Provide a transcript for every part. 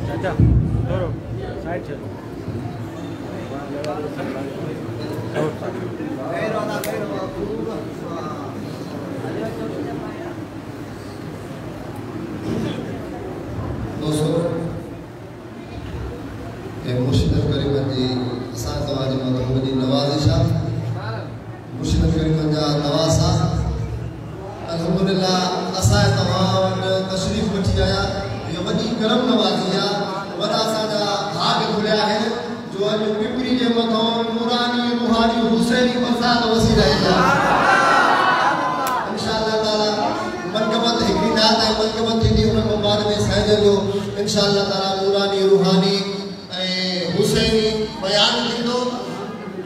चाचा धरो साइड चलो दोस्तों मुर्शिद करीम जी असां तव्हांजी मथां वॾी नवाज़िश आहे मुर्शिद करीम जा नवासा अल्हम्दुलिल्लाह असां तव्हां वटि तशरीफ़ वठी आया इहा वॾी करम नवाज़ी आहे वॾा असांजा भाग खुलिया आहिनि जो अॼु पिपरी जे मथां नूरानी रूहानी हुसैनी बरसात वसी रही आहे इंशाअल्लाह ताला मनक़बत हिकिड़ी नात ऐं मनक़बत थींदी उन खां बाद में साईं जो इंशाअल्लाह ताला नूरानी रूहानी हुसैनी बयान थींदो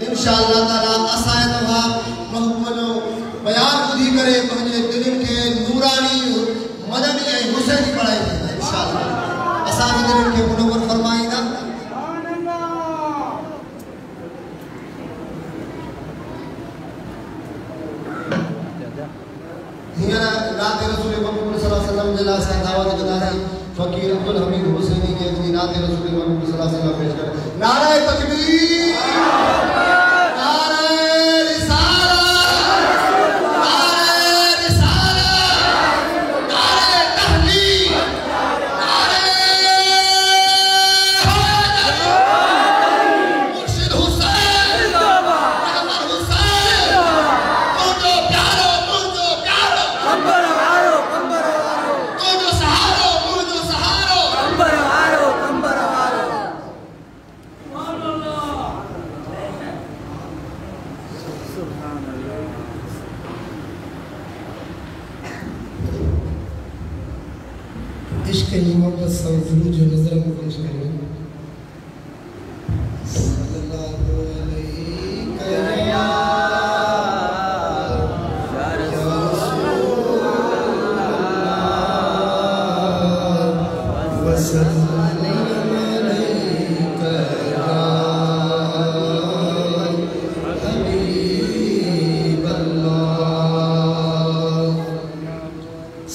इंशाअल्लाह ताला असां तव्हां महबूब जो बयान ॿुधी करे पंहिंजे दिलनि खे नूरानी मदनी ऐं हुसैनी बणाए ॾींदा इंशाअल्लाह असांजे दिलनि खे मुनव्वर फरमाईंदा हींअर रात रसूल महबूब सल्लल्लाहु अलैहि वसल्लम जे लाइ असां दावत कंदासीं फकीर अब्दुल हमीद हुसैनी के जी नाते रसूल महबूब सल्लल्लाहु अलैहि वसल्लम पेश कर नारे तकबीर नारे रिसालत नारे रिसालत नारे तहलील नारे मुर्शिद हुसैन जिंदाबाद हुसैन मुझो प्यारो अंबर वारो मुझो सहारो अंबर वारो इश्क मोहब्बत सवजू जो नजर में पेश करें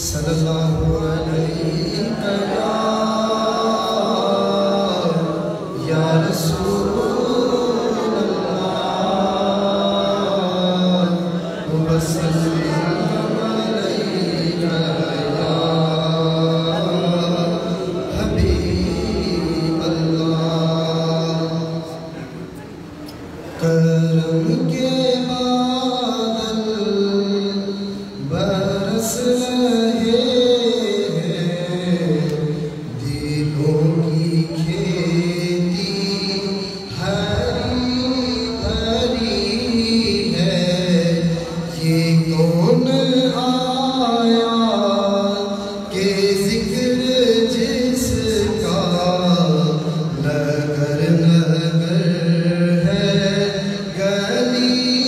सल्लल्लाहु अलैहि गली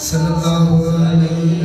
सल्लल्लाहु अलैहि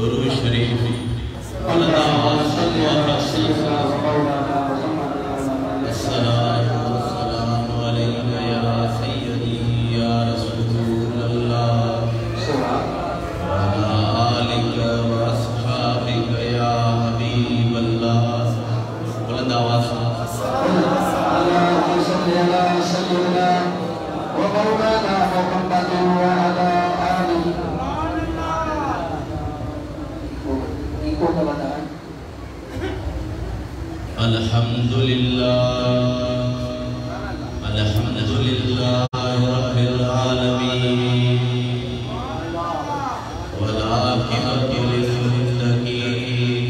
दुरूद शरीफ अल्लाह रब्बिल आलमीन वल आक़िबतु लिल मुत्तक़ीन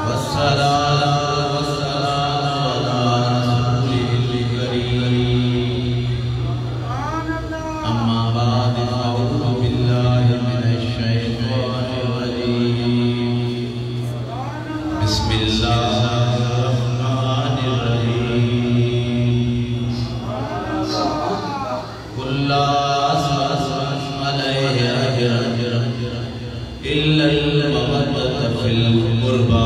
वस्सलातु वस्सलामु अला रसूलिल करीम अम्मा बाद अऊज़ु बिल्लाहि मिनश शैतानिर रजीम बिस्मिल्लाहिर रहमानिर रहीम कुल्ला अस्सलामु अलैहि इल्लल मवद्दत फिल कुर्बा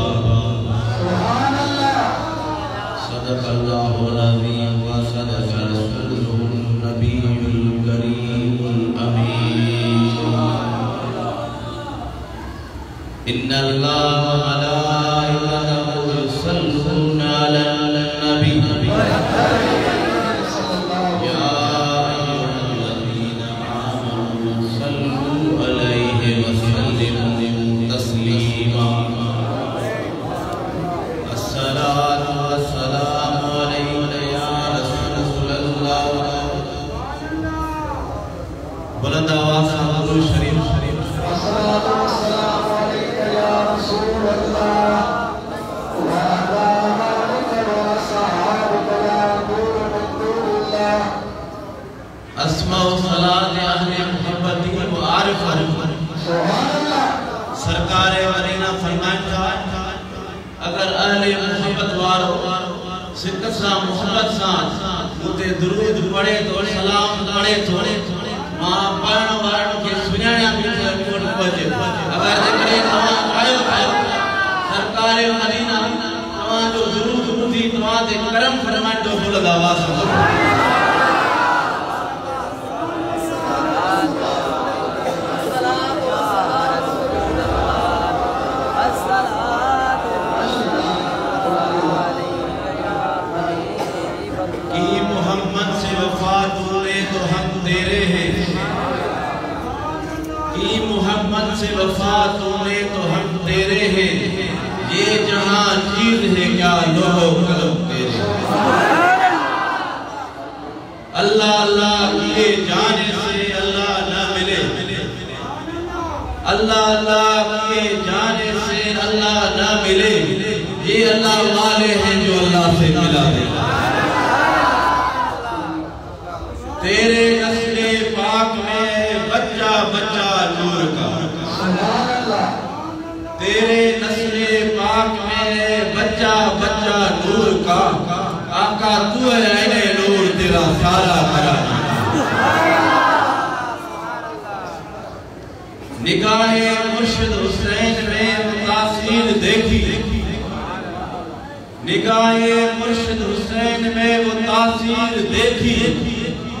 सदक़ल्लाहुल अज़ीम व सदक़ रसूलुहुन नबियुल करीमुल अमीन इन्नल्लाहा व मलाइकतहु युसल्लूना अलन नबी या अय्युहल्लज़ीना आमनू सल्लू अलैहि व सल्लिमू तस्लीमा अस्सलातु वस्सलामु अलैका या रसूलल्लाह बुलंद आवाज़ से दुरूद शरीफ अस्सलातु वस्सलामु अलैका या रसूलल्लाह व अला आलिका व असहाबिका या नूर नूरुल्लाह अस्माउ सलात अहले मोहब्बती व आरिफन सुभानअल्लाह सरकार मदीना फरमान था अगर अहले मोहब्बत वारो सिद्दत सा मोहब्बत सा मुते दुरूद पढ़े तो सलाम पढ़े तो मां पढ़ण वारन के सुञाणा भी कोन पजे अगर जेकरे तवा आयो सरकार मदीना तवा जो दुरूद ॿुधी तवा ते करम फरमाइंदो बुलंद आवाज़ सां मोहम्मद से वफा तूने तो हम तेरे हैं ये जहां चीज है क्या लोहो कलम तेरे अल्लाह अल्लाह किए जाने से अल्लाह ना मिले अल्लाह अल्लाह किए जाने से अल्लाह ना मिले ये अल्लाह वाले हैं जो अल्लाह से मिला दे तेरे नस्ले पाक में बच्चा बच्चा नूर का तेरे नस्ले पाक में बच्चा बच्चा नूर का आका तू है ऐने नूर तेरा सारा भरा निगाहे मुर्शिद हुसैन में तासीर देखी निगाहे मुर्शिद हुसैन में वो तासीर देखी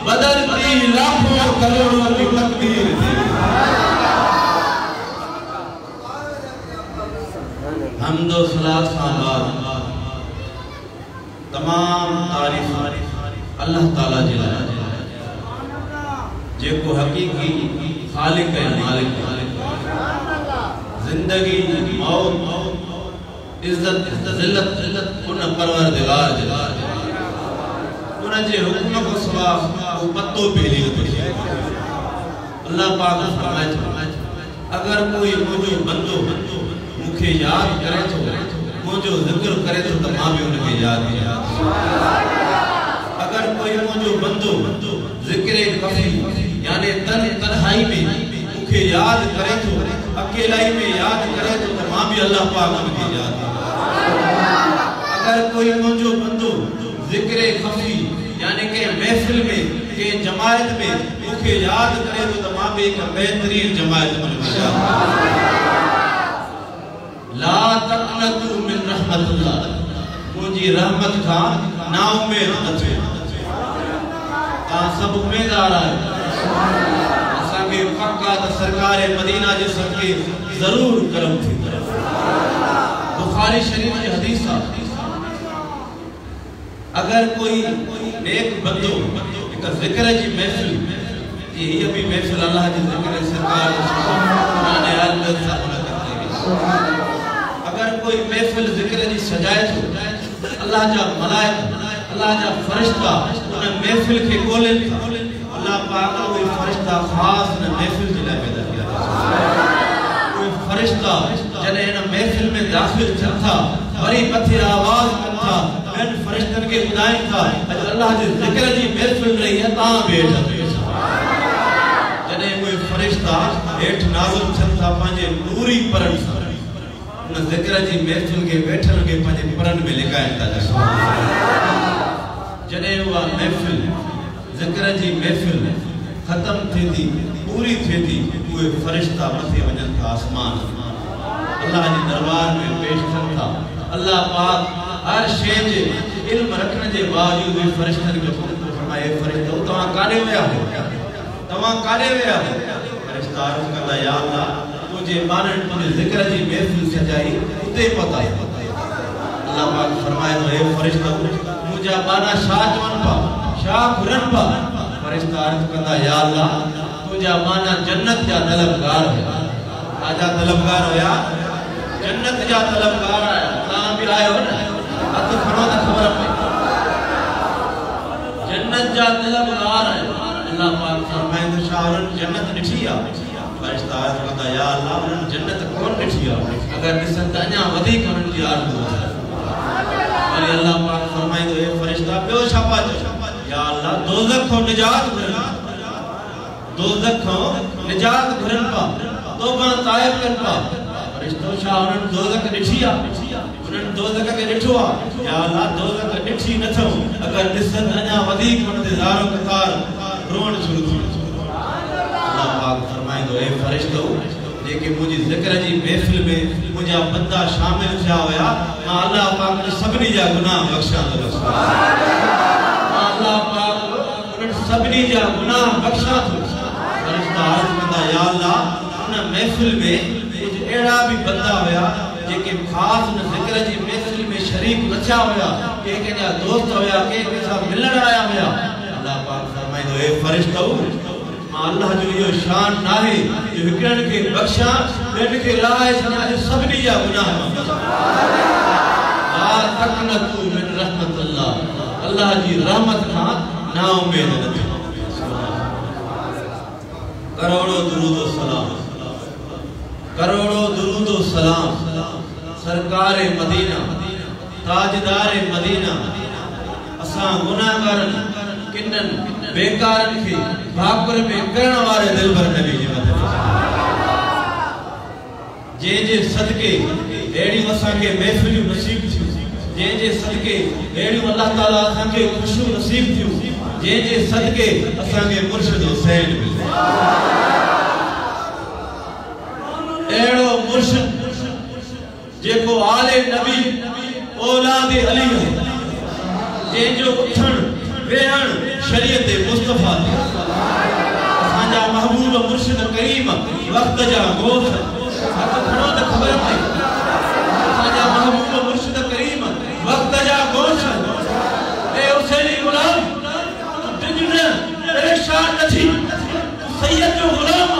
बदलती लाखों करोड़ों की तकदीर थी हमदो सलात साहब तमाम तारीफ अल्लाह ताला जी जेको हकीकी खालिक है मालिक जिंदगी मौत इज्जत जिल्लत उन परवरदिगार उन जे हुक्म को सवा पत्तो पहली अल्लाह पाक फरमाए अगर कोई मुझो बंदो मुखे याद करे तो मुझो जिक्र करे तो मां भी उनके याद अगर कोई मुझो बंदो जिक्र कफी यानी तन्हाई में मुखे याद करे तो अकेलाई में याद करे तो मां भी अल्लाह पाक उनके याद अगर कोई मुझो बंदो जिक्र खफी यानी के महफिल में के जमात में मुखे याद करे तो तमाम एक बेहतरीन जमात बन गया ला तक़नतु मिन रहमतिल्लाह मुझी रहमत का ना उम्मीद न थे ता सब उम्मीदवार है असा के पक्का त सरकार मदीना जे सबके जरूर करम थी बुखारी शरीफ की हदीस अगर कोई नेक बंदो एक जिक्र जी महफिल ये भी महफिल अल्लाह जी जिक्र सरकार कुरान आल में सामने करते हैं अगर कोई महफिल जिक्र जी सजाए तो अल्लाह जा मलाइका अल्लाह जा फरिश्ता उन महफिल के गोले अल्लाह पाक कोई फरिश्ता खास न महफिल जे लाइ पैदा किया कोई फरिश्ता जने इन महफिल में दाखिल था वरी मथे आवाज था इन फरिश्तन के बुधाइन था अल्लाह जे जिक्र जी महफिल रही है ता बैठ जने कोई फरिश्ता हेठ नाज़िल था पांजे नूरी परन सा उन जिक्र जी महफिल के बैठल के पांजे परन में लिखाइन था जने हुआ महफिल जिक्र जी महफिल खत्म थी पूरी थी कोई फरिश्ता मथे वजन था आसमान अल्लाह जी दरबार में पेश था अल्लाह पाक हर शे जे इल्म रखने के बावजूद भी फरिश्तन के फरमाए फरिश्तो तवा काडे वया हो फरिश्ता अर्ज करदा या अल्लाह तुझे मानन तुझे जिक्र जी महफिल सजाई उते पता है अल्लाह पाक फरमाए ए फरिश्ता मुझा बाना शाह चवन पा शाह घुरन पा फरिश्ता अर्ज करदा या अल्लाह तुझा माना जन्नत जा तलबगार है आजा तलबगार होया जन्नत जा तलबगार आया ता भी आयो ना हथ खड़ो त खबर पई जन्नत जा तलबगार है अल्लाह पाक फरमाए तो शाहरन जन्नत निठी आ फरिश्ता अर्ज करदा या अल्लाह उन जन्नत कौन निठी आ अगर दिसन त अञा वधीक उन जी आरज़ू है अरे अल्लाह पाक फरमाए तो ए फरिश्ता बियो छापा या अल्लाह दोज़ख को निजात घुरन पा तौबा तायब कर पा फरिश्तो शाह उन दोज़ख निठिया उन दोज़ख के निठवा या अल्लाह दोज़ख निठी न थो अगर दिसन अञा वधीक उन ते ज़ारो कतार रोण शुरू थी अल्लाह पाक फरमाए तो ए फरिश्तो जेके मुझी जिक्र जी महफिल में मुझा बंदा शामिल थिया होया मां अल्लाह पाक ने सबनी जा गुनाह बख्शा तो अल्लाह पाक उन सबनी जा गुनाह बख्शा तो फरिश्ता अर्ज करदा या अल्लाह उन महफिल में कुछ एड़ा भी बंदा होया जेके खास उन जिक्र जी महफिल में शरीक न थिया होया के जा दोस्त होया के साथ मिलण आया होया अल्लाह पाक फरमाए तो ए फरिश्तो अल्लाह जो यो शान नाहे जो हिकड़न के बख्शा ॿियनि के लाए सना जो सबनी जा गुनाह ला तक़नतू मिन रहमतिल्लाह अल्लाह जी रहमत का ना उम्मीद न थी करोड़ों दुरूद व सलाम सरकार मदीना ताजदार मदीना असा गुनाहगारन किन्नन बेकारन के भाकुर में करण वाले दिलबर नबी जी मथे जे सदके एड़ी असा के महफिल नसीब थी जे सदके एड़ी अल्लाह ताला असा के खुशू नसीब थी जे सदके असा के मुर्शिद हुसैन एड़ो मुर्शिद जेको आले नबी औलाद अली है जे जो उठण वेहण शरीयत मुस्तफा थे असांजा महबूब मुर्शिद करीम वक्त जा गोश हथ खड़ो त खबर पई असांजा महबूब मुर्शिद करीम वक्त जा गोश ए हुसैनी गुलाम तुझने परेशान नथी सैयद जो गुलाम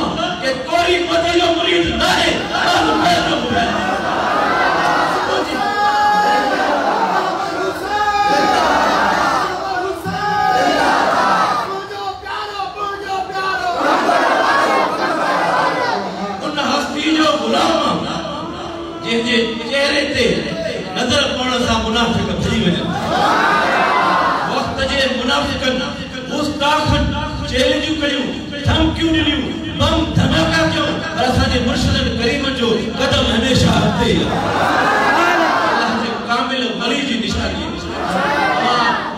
के कोई मदी जो मुरीद ना है जे चेहरे ते नजर पड़न सा मुनाफिक भजी वजन वक्त जे मुनाफिकन गुस्ताखन चैलेंज करियो धमकियूं ॾिनियूं बम धमाका कयो पर असांजे मुर्शिद करीम जो कदम हमेशा हथे अल्लाह जे कामिल वली जी निशानी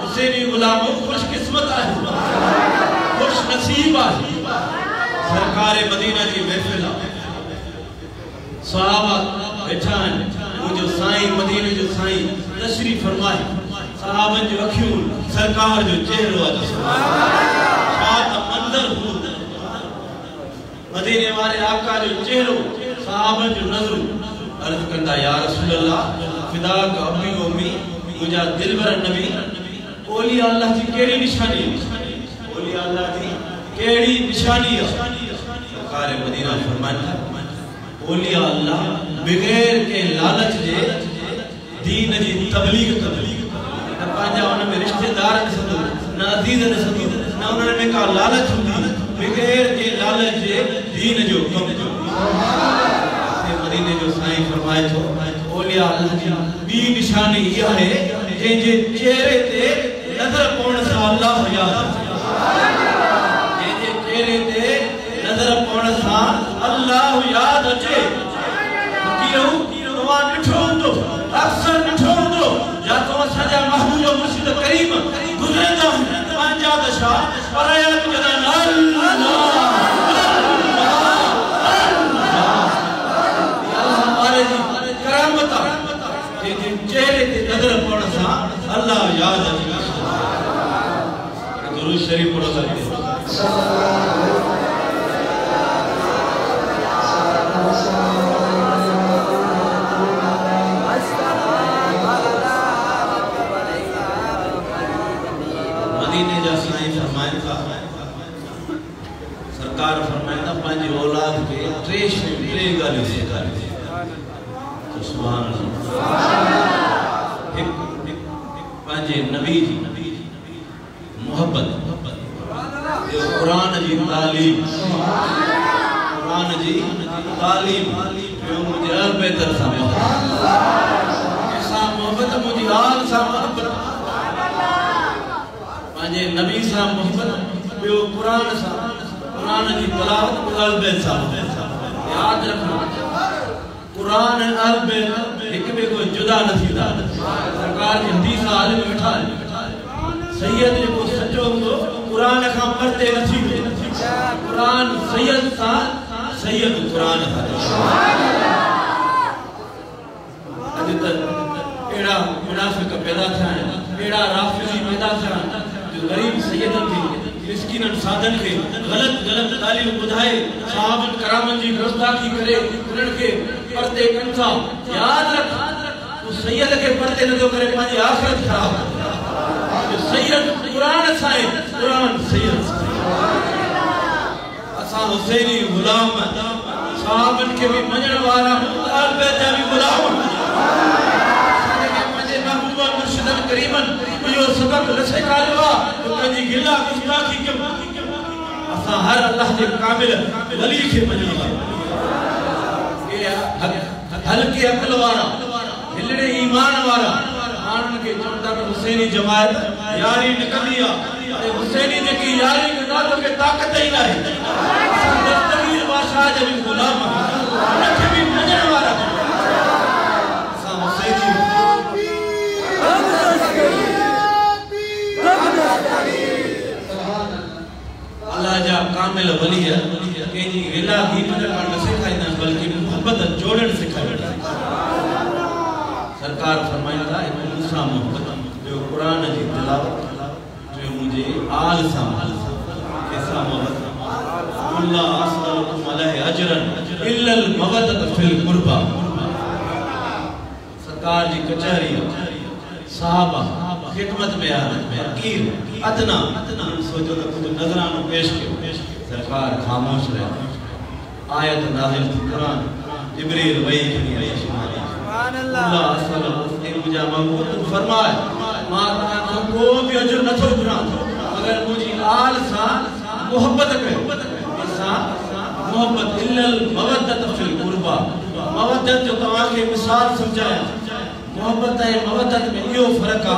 हुसैनी गुलाम खुश किस्मत आहे खुश नसीब आहे सरकार मदीना जी महफिल सहाबा बैठान वो जो साईं मदीने जो साईं तशरीफ फरमाए सहाबन जो अखियूं सरकार जो चेहरो आहे शात मंदर हो मदीने वाले आका जो चेहरो सहाबन जो नजर अर्ज करदा या रसूल अल्लाह फिदा का अम्मी व उम्मी मुझा दिलबर नबी ओलिया अल्लाह जी केड़ी निशानी ओलिया अल्लाह जी केड़ी निशानी है सरकार मदीना फरमाता ओलिया अल्लाह बगैर के लालच जे दीन जी तबलीग कंदो न पंहिंजा उन में रिश्तेदार ॾिसंदो न अज़ीज़ ॾिसंदो न उन्हनि में का लालच हूंदी बगैर के लालच जे दीन जो कमु जो मदीने जो साईं फरमाए थो ओलिया अल्लाह जी ॿी निशानी इहा आहे जंहिंजे चेहरे ते नज़र पवण सां अल्लाह यादि अचे जंहिंजे चेहरे ते नज़र पवण सां अल्लाह यादि अचे तव्हां ॾिठो हूंदो अक्सर ॾिठो हूंदो या तव्हां सॼा महबूब मुर्शिद करीम गुज़रंदा पंहिंजा दशा पराया बि चवंदा करामत जंहिंजे चेहरे ते नज़र पवण सां अल्लाह यादि अचे दुरूद शरीफ पढ़ो मदीने जा साईं फरमाइनि था सरकार फरमाइनि था पंहिंजी औलाद खे टे ॻाल्हियूं सेखारियो सुभान अल्लाह पंहिंजे नबी जी मोहब्बत कुरान जी तालीम मुझे अल बेहतर सा मोहब्बत मुझे आल सा मोहब्बत पंहिंजे नबी सा मोहब्बत ॿियो कुरान जी तलावत अल बेहतर सा यादि रखो कुरान अल बेहतर एक ॿिए को जुदा न थींदा सरकार जी हदीस हाल में वेठा सैयद जेको सचो हूंदो कुरान खां परते न थींदो कुरान सैयद सां सैयद कुरान अॼु त अहिड़ा मुनाफ़िक़ पैदा थिया आहिनि अहिड़ा राफ़िज़ी पैदा थिया आहिनि जो ग़रीब सैयदनि खे मिस्किननि साधनि खे ग़लति ॻाल्हियूं ॿुधाए सहाबनि करामनि जी गुस्ताखी करे उन्हनि खे परते कनि था यादि रख तूं सैयद खे परते नथो करे पंहिंजी आख़िरत ख़राब सैयद कुरान सां कुरान सैयद असां हुसैनी गुलाम सहाबनि खे बि मञण वारा आल बैत जा बि गुलाम पंहिंजे महबूब मुर्शिदन करीमनि इहो सबक़ न सेखारियो आहे त पंहिंजी गिला गुस्ताखी कयूं असां हर अल्लाह जे कामिल वली खे मञूं हल्के अकल वारा हिलड़े ईमान वारा माण्हुनि खे चवंदा त हुसैनी जमायत यारी निकंदी आहे हुसैनी जेकी यारी कंदा तोखे ताक़त ई नाहे असां दस्तगीर बादशाह जा बि गुलाम उनखे बि मञण वारा असां हुसैनी अल्लाह जा कामिल वली कंहिंजी गिला गीमत करणु न सेखारींदा बल्कि मोहब्बत जोड़ण सेखारींदा सरकार फरमाइनि था मूंसा मोहब्बत ॿियो कुरान जी तिलावत टियों मुंहिंजे आल सां कंहिंसां मोहब्बत अल्लाह असलकुम अलैहि अजरन इल्लल मवद्दत फिल कुर्बा सरकार जी कचहरी साहबा खिदमत में फकीर अदना सोचो तो कुछ नजरानो पेश कियो सरकार खामोश रहे आयत नाज़िल थी कुरान जिब्रील वही खणी आई सुभान अल्लाह सल्लल्लाहु मुझा महबूब फरमाए मां तो को भी अजर नथो घुरा अगर मुझी आल सा मोहब्बत कयो सा मोहब्बत इल्लल मवद्दत फिल कुर्बा मवद्दत जो तवा के मिसाल समझाया मोहब्बत है मवद्दत में यो फर्क आ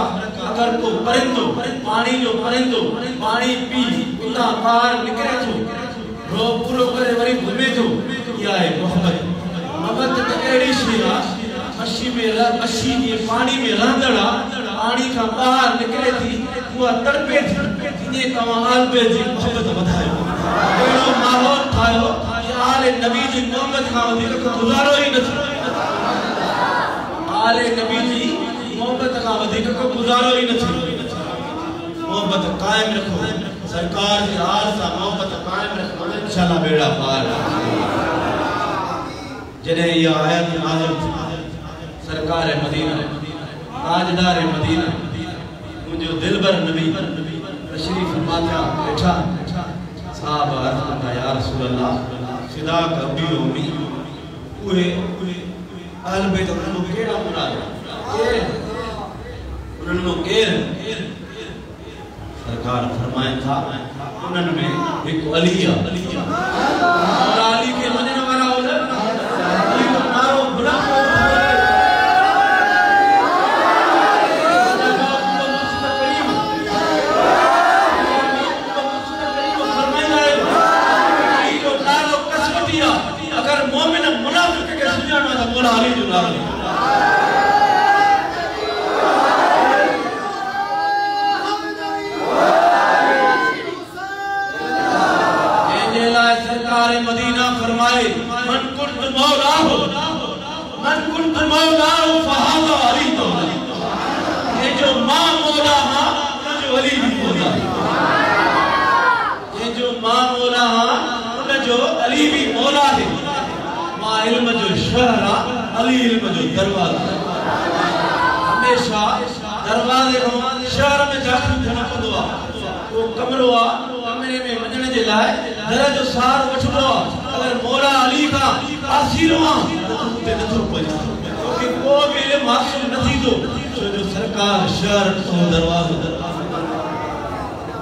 अगर को परिंदो पानी जो परिंदो पानी पी उता पार निकरे तो रो पूरो करे वरी घुमे तो या है मोहब्बत मवद्दत एड़ी शीरा मच्छी ये पानी में रहंदड़ा पानी का बाहर निकले थी वो तड़पे थी इने तवा आल पे जी मोहब्बत वधायो एड़ो माहौल थायो आले नबी जी मोहब्बत का वधीक गुजारो ही न आले नबी जी मोहब्बत का वधीक गुजारो ही न मोहब्बत कायम रखो सरकार जी आल सा मोहब्बत कायम रखो इंशाल्लाह बेड़ा पार जने ये आयत नाज़िल सरकार मदीना ताजदार मदीना मुझे दिलबर नबी तशरीफ फरमाता बैठा साहब अर्ज़ करता या रसूल अल्लाह फिदा कबी उम्मी उहे अहल बैत उन्हनि केड़ा मुराद उन्हनि केर सरकार फरमाए था उन्हनि में एक अली मौला अली के मञण वारा हुजनि अली जो नारो बुलंद अगर मोमिन मुनाफिक के सुजाना था मौला अली जो नारो सरकार मदीना फरमाए मन कुंत मौलाहु फहादा अली मौला ये जो मां मौला हां उन जो अली भी मौला ये जो मां मौला हां उन जो अली भी मौला है मां इल्म जो शहरा अली इल्म जो दरवाजा हमेशा दरवाजे शहर में दाखिल थियण पवंदो आहे वो कमरो आहे कमरे में वञण जे लाइ घर जो सार वठबो आहे अगर मौला अली का आसीरो आहे त उते नथो पहुचे क्योंकि को भी इल्म हासिल न थींदो छो जो सरकार शहर तो दरवाजो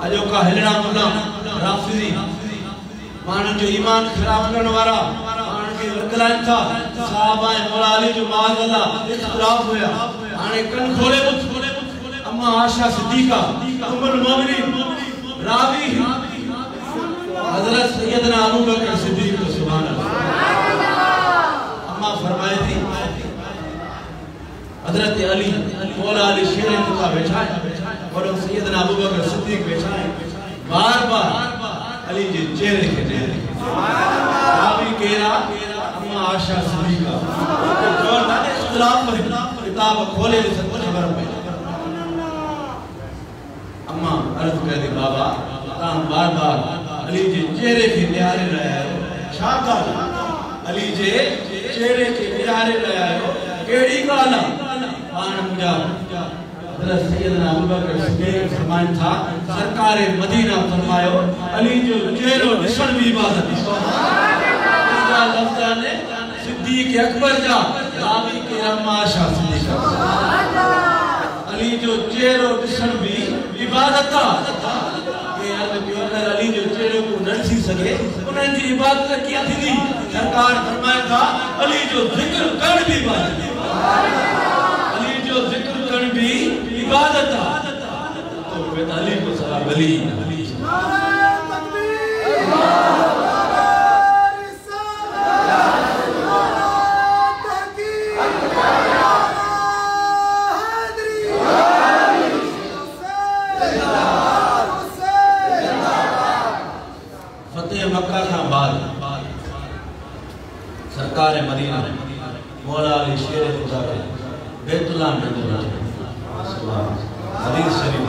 अजो का हिलड़ा मुल्ला राफिजी माण्हुनि जो ईमान ख़राब करण वारा माण्हुनि खे वरगलाइनि था साहबा ऐं मौला अली जो माज़ अल्लाह इख्तिलाफ हुया हाणे कन खोले अम्मा आशा सिद्दीका उम्मुल मोमिनीन रावी हजरत सैयदना अबू बकर सिद्दीक सुभान अल्लाह अम्मा फरमाए थी हजरत अली मौला अली शेर खुदा बैठा है और सैयदना अबू बकर सिद्दीक बैठा है बार-बार अली जे चेहरे के रावी केरा अम्मा आशा सिद्दीका जो ना इख्तिलाफ किताब खोले सब खबर पई अम्मा अर्ज कर दी बाबा तां बार-बार अली जे चेहरे के निहारे रहा है शाकाल अली जे चेहरे के निहारे रहा है केड़ी गाल पान मुजा हजरत सैयदना अबू बकर सिद्दीक फरमाइन था सरकार मदीना फरमायो अली जो चेहरो दिसण भी इबादत है लफ्ज़ ने सिद्दीक अकबर जा रावी के अम्मा आशा सिद्दीक अली जो चेहरो दिसण भी इबादत है अगर अली जो चेहरे को न ॾिसी सके उन्हनि जी इबादत कीअं थींदी सरकार फरमाए था अली जो ज़िक्र करण भी इबादत अली जो ज़िक्र करण भी इबादत तो फिर अली को सलाम अली मक्का का बाद सरकार मदीना मौला अली शेर खुदा के बैतुल्ला में हदीस शरीफ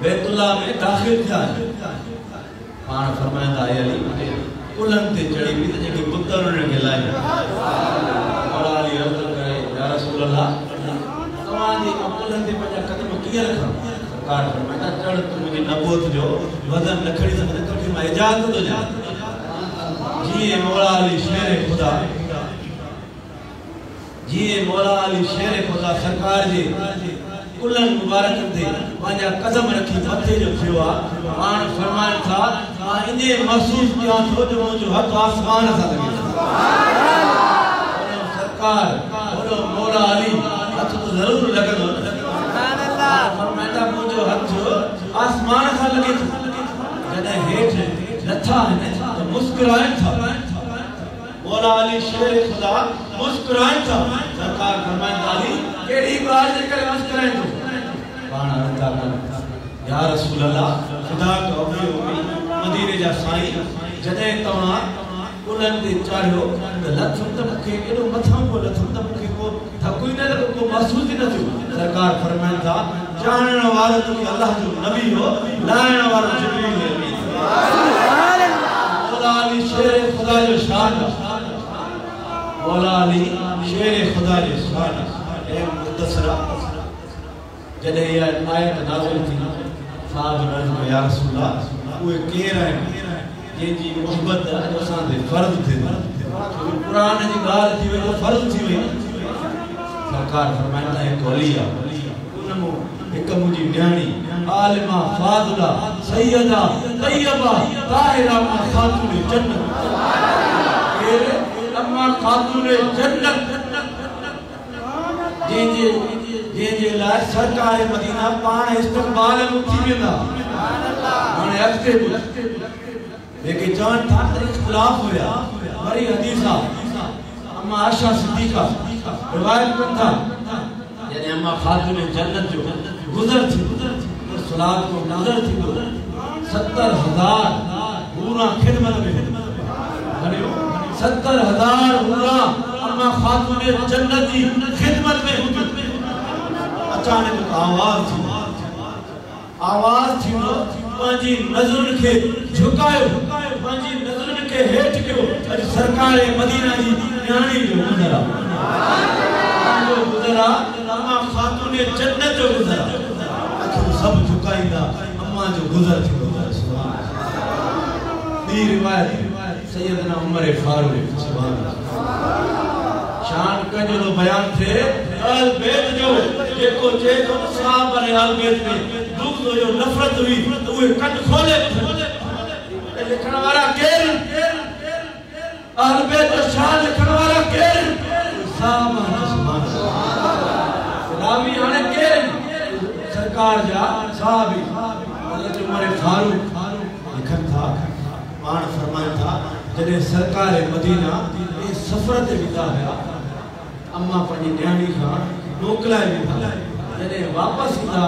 बैतुल्ला में दाखिल था पान फरमाया अली कुलन ते चढ़ी भी जेके पुत्र ने गिलाई मौला अली अर्ज़ करे या रसूल अल्लाह तवाजी कुलन ते पंजा कदम किए रखा सरकार फरमाया चढ़ तू मुझे नबूत जो वजन न खड़ी सकते तो मैं इजाजत दो जा जी मौला अली शेर खुदा जी मौला अली शेर खुदा सरकार जी कुलन मुबारक दे पंजा कदम रखी मथे जो थियो मान फरमान था इने महसूस किया जो हथ आसमान सा लगे सुभान अल्लाह सरकार बोलो मौला अली हथ तो जरूर लगदो सुभान अल्लाह फरमाता मुझो हथ आसमान सा लगे जने हेठ नथा है तो मुस्कुराए था मौला अली शेर खुदा मुस्कुराए था सरकार फरमाता अली केड़ी बात करे मुस्कुराए तो पाना रंदा कर या रसूल अल्लाह खुदा का औलियो मदीने जा साईं जने तवा कुलन ते चढ़ो त लथम त मुखे एडो मथा को लथम त मुखे को थकुई न को महसूस न थियो सरकार फरमाता जानण वारो तो अल्लाह जो नबी हो लायण वारो जिब्रील है सुभान अल्लाह मौला अली शेर खुदा जो शान मौला अली शेर खुदा जो शान ए मुद्दसरा जने ये आयत नाज़िल थी साहब ने या रसूल अल्लाह वो केर है ये जी मोहब्बत असां दे फर्ज थे कुरान जी गाल थी वे फर्ज थी वे सरकार फरमाइंदा है वलिया उनमो एक मुजी न्याणी आलिमा फाजिला सैयदा तैयबा ताहिरा खातून जन्नत के अम्मा खातून जन्नत जे लाइ सरकार मदीना पाण इस्तकबाल में थी वेंदा हाणे अॻिते लेकिन जान था इख्तिलाफ हुया वरी हदीसा अम्मा आयशा सिद्दीका रिवायत कन था यानी अम्मा खातून जन्नत जो गुजर थी सलात को नजर थी 70,000 पूरा खिदमत में 70,000 पूरा अम्मा खातून जन्नत की खिदमत में अचानक आवाज थी पांजी नजरुन के झुकायो पांजी नजरुन के हेठ कयो अज सरकार मदीना जी न्याणी जो गुजरा जो गुजरा अम्मा खातून जन्नत जो गुजरा आखिर सब झुकाईंदा अम्मा जो गुजर थी सुभान दी रिवायत सैयदना उमर फारूक सुभान शान कजो तो बयान थे अल बैत जो जेको जे तो साहब ने अल बैत में दुख जो नफरत हुई तो वे कट खोले लिखण वाला केर अल बैत शान लिखण वाला केर साहब सुभान रावी हाने केर सरकार जा साहबी हजरत उमर फारूक लिखन था मान फरमाया था जने सरकार मदीना ए सफर ते विदा है अम्मा पंजी न्याणी का मोकलाए विदा जने वापस ईंदा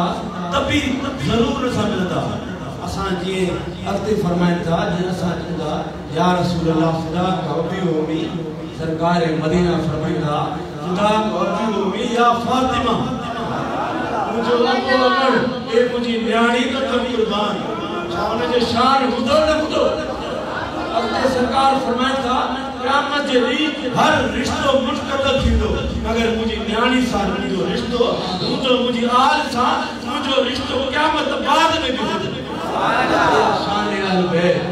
तभी जरूर असां मिलंदा असां जी अॻिते फरमाइनि था जने असां चवंदा या रसूल अल्लाह खुदा कौबी होमी सरकार मदीना फरमाइंदा खुदा कौबी होमी या फातिमा मुझो अको अमर ए मुजी न्याणी तो कभी कुर्बान छावन जे शान हुदो न हुदो अल्लाह सरकार फरमाइंदा था क़यामत जे ॾींहुं हर रिश्तो मुनक़तल थींदो मगर मुजी न्याणी सां मुंहिंजो रिश्तो मुंहिंजो मुजी आल सां मुंहिंजो रिश्तो क़यामत बाद में भी हूंदो शान अल बैत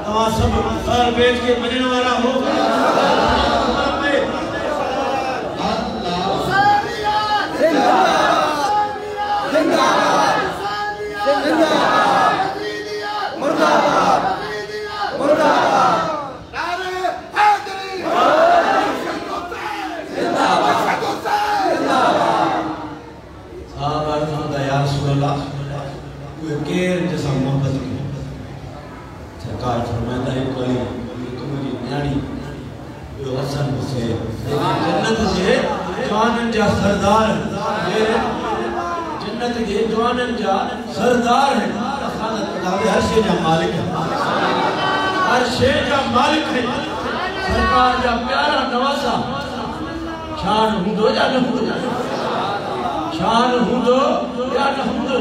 तव्हां सब अल बैत के मञण वारा हो सरकार फरमाइंदा है कोई मुजी न्याणी यो हसन हुसैन जन्नत जे जवानन जा सरदार जन्नत जे जवानन जा सरदार है हर शे जा मालिक है हर शे जा मालिक है सरकार जा प्यारा नवासा शान हुंदो या न हुंदो शान हुंदो या न हुंदो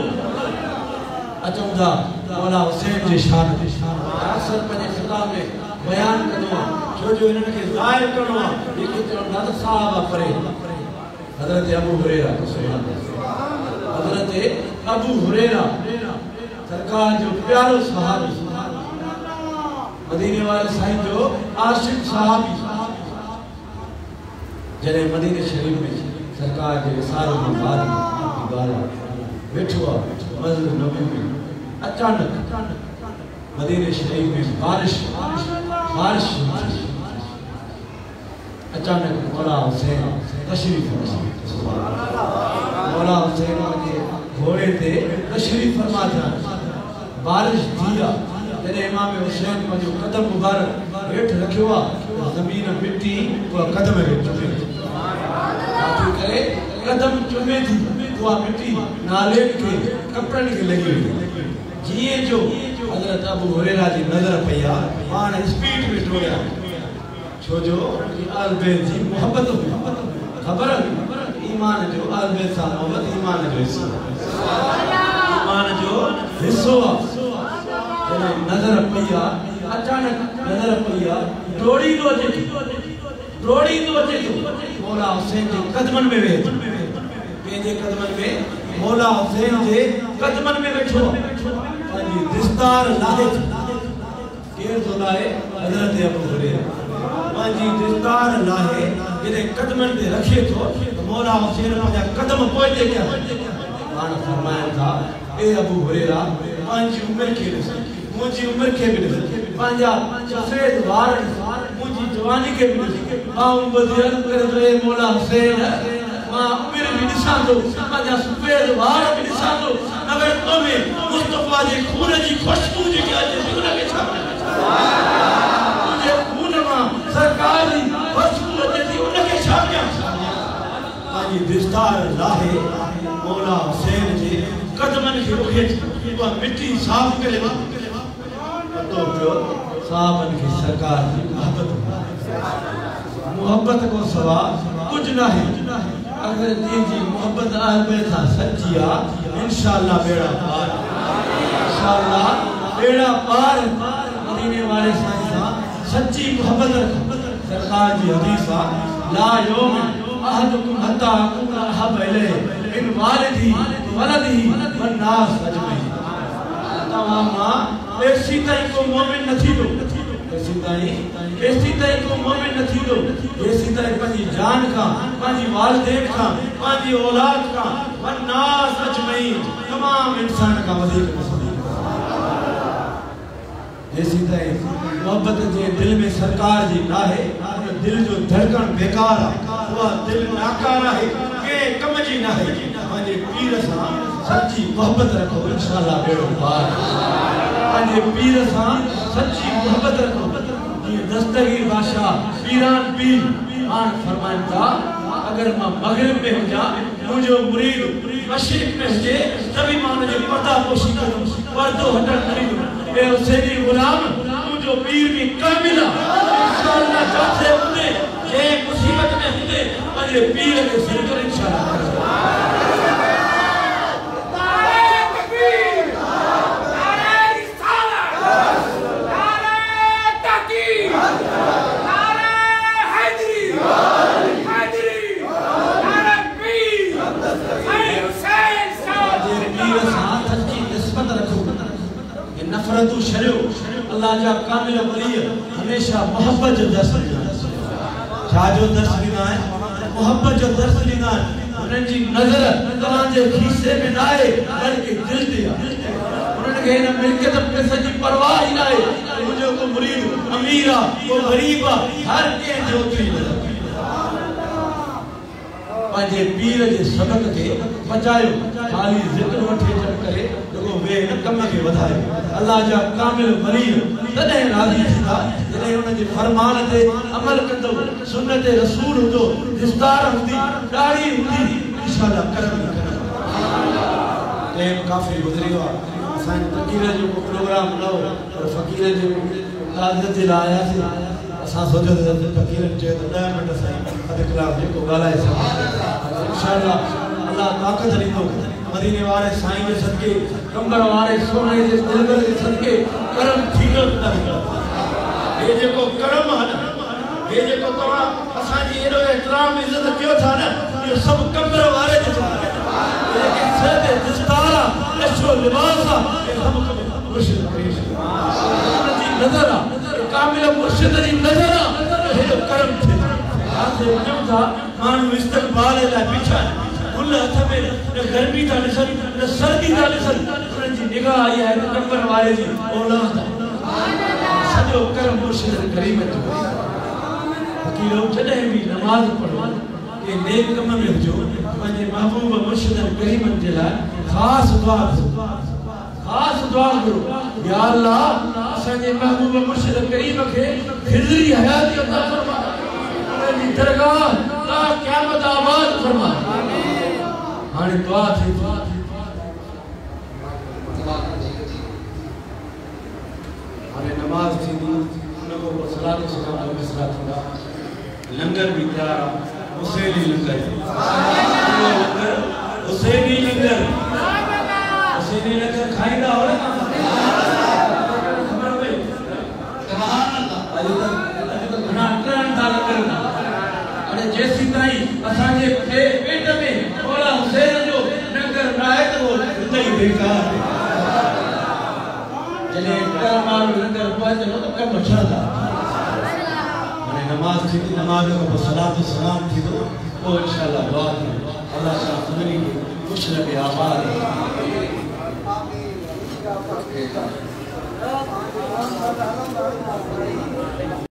अचंदा मौला हुसैन जे शान अक्सर पंहिंजे ख़िताब में बयान कंदो छो जो इन्हनि खे ज़ाहिर करणो आहे जेके चवंदा त साहबा परे हज़रत अबू हुरैरा हज़रत अबू हुरैरा सरकार जो प्यारो सहाबी मदीने वाले साईं जो आशिक सहाबी जॾहिं मदीने शरीफ में सरकार जे विसार खां बाद वेठो आहे मस्जिद नबी में अचानक मदीने शरीफ में बारिश अचानक मौला हुसैन तशरीफ मौला हुसैन के घोड़े ते तशरीफ फरमा था बारिश थी जॾहिं इमाम हुसैन पंहिंजो कदम मुबारक हेठि रखियो आहे ज़मीन मिट्टी उहा कदम में चुमे करे कदम चुमे थी उहा मिट्टी नाले के कपड़न के लगी हुई जिए जो हजरत अबू हुरैरा जी नजर पया पान स्पीड में टोया छो जो आल बैत जी मोहब्बत खबर ईमान जो आल बैत सां मोहब्बत ईमान जो हिस्सो जने नजर पया अचानक नजर पया डोड़ी दो जे मौला हुसैन जे कदमन में वे पेजे कदमन में मौला हुसैन जे कदमन में बैठो पांजी दिस्तार लाहे केर तो लाए हजरत अबू हुरैरा पंहिंजी दिलदार लाहे जॾहिं कदमनि ते रखे थो मौला हुसैन पंहिंजा कदम पोइते कया पाण फरमाइनि था ए अबू हुरैरा पंहिंजी उमिरि खे ॾिस मुंहिंजी उमिरि खे बि ॾिस पंहिंजा सफ़ेद वार मुंहिंजी जवानी खे बि ॾिस मां बदियल करे थो ए मौला हुसैन मां उमिरि बि ॾिसां थो पंहिंजा सफ़ेद वार बि ॾिसां थो अगरि तो में मुस्तफ़ा जे खून जी खुशबू जेकी अचे थी उनखे छा मुंहिंजे खून मां सरकार जी खुशबू अचे थी उनखे छा कयां पंहिंजी दिलदार लाहे मौला हुसैन जे कदमनि खे रुके उहा मिटी साफ़ करे पतो पियो साहबनि खे सरकार जी मोहब्बत को सवा कुझु न आहे अगर जी मोहब्बत आहिल सां सची आहे इंशाअल्लाह बेड़ा पार इंशाअल्लाह बेड़ा पार मदीने वाले साईं सां सच्ची मोहब्बत सरकार जी हदीस आहे ला यौम अहदुकुम हत्ता अकुना अहब इलैहि मिन वालिदी वलदिही वन्नास अजमईन तव्हां मां एसी ताईं को मोमिन न थींदो एसी ताईं को मोमिन न थींदो एसी ताईं पंहिंजी जान खां पंहिंजी वालिदैन खां पंहिंजी औलाद खां वन्नास अजमईन तमाम इंसान खां वधीक एसी ताईं मोहब्बत जे दिल में सरकार जी नाहे दिल जो धड़कन बेकार आहे उहा दिल नाकार आहे के कम जी नाहे पंहिंजे पीर सां सच्ची मोहब्बत रखो इंशाअल्लाह बेड़ो पार पंहिंजे पीर सां सच्ची मोहब्बत रखो जीअं दस्तगीर बादशाह पीरान पीर हाण फरमाइनि था अगर मां मगरिब में हुजां मुंहिंजो मुरीद मशरिक़ में हुजे त बि मां हुनजी पर्दापोशी कंदुमि पर्दो हटणु न ॾींदुमि ए हुसैनी गुलाम तुंहिंजो पीर बि कामिल आहे इंशाअल्लाह जिथे हूंदे जंहिं मुसीबत में हूंदे पंहिंजे पीर खे सॾु करे इंशाअल्लाह नफरतू शरियो अल्लाह जा कामिल वली हमेशा मोहब्बत जो दर्स ॾींदा छा जो दर्स ॾींदा आहिनि मोहब्बत जो दर्स ॾींदा आहिनि उन्हनि जी नज़र तव्हांजे खीसे में न आहे बल्कि दिल ते आहे उन्हनि खे हिन मिल्कियत पैसे जी परवाह ई न आहे मुंहिंजो को मुरीद अमीर आहे को ग़रीब आहे हर कंहिं जो ओतिरी नज़र पंहिंजे पीर जे सबक खे बचायो ख़ाली ज़िक्र वठी अचण करे जेको वे हिन कम खे वधायो अल्लाह जा कामिल वली तॾहिं राज़ी थींदा जॾहिं हुन जे फरमान ते अमल कंदो सुन्नत रसूल हूंदो विस्तार हूंदी ॾाढ़ी हूंदी इंशाअल्लाह करम टाइम काफ़ी गुज़री वियो आहे असांजे फ़क़ीर जो को प्रोग्राम न हो पर फ़क़ीर जे ताज़ियत जे लाइ आयासीं असां सोचियो त फ़क़ीर चयो त 10 मिंट साईं अधु कलाक जेको ॻाल्हाए सघां इंशाअल्लाह अल्लाह ताक़त ॾींदो मदीने वारे साईं जे सदके कंबर वारे सोने जे दिलबर जे सदके करम थींदो न हे जेको करम आहे न हे जेको तव्हां असांजी एॾो एतिराम इज़त कयो था न इहो सभु कंबर वारे जे सदके जेके सर ते दस्तार आहे अछो लिबास आहे हे सभु मुर्शिद करीम जी नज़र आहे कामिल मुर्शिद जी नज़र आहे हेॾो करम थिए हाथे वञूं था माण्हू इस्तक़बाल लाइ बीठा गुल हथ में न गर्मी था ॾिसनि न सर्दी था ॾिसनि उन्हनि जी निगाह आई आहे त कंबर वारे जी औलाद सॼो करम मुर्शिद करीम जो फ़क़ीरो जॾहिं बि नमाज़ पढ़ो के नेक कम में हुजो पंहिंजे महबूब मुर्शिद करीम जे लाइ ख़ासि दुआ करो या अल्लाह असांजे महबूब मुर्शिद करीम खे हिज़री हयाती अता फरमा उनजी दरगाह ता क़यामत आबाद फरमा हाणे दुआ थी हाणे नमाज़ थींदी उन खां पोइ सलात सलाम जो मिसरा थींदा लंगर भी तैयार आहे हुसैनी लंगर हुसैनी लंगर खाईंदा हो न ख़बर पई सुभान अल्लाह अॼु तक घणा टन था लंगर हाणे जेसीं ताईं असांजे पेट में मौला हुसैन जो लंगर न आहे त उहो उते ई बेकार जॾहिं करम वारो लंगर पहुचंदो त कमु छहंदा हाणे नमाज थी नमाज को सलात सलाम थी तो वो इंशाल्लाह दुआ थी अल्लाह शाह सदरी खुश लगे आबाद है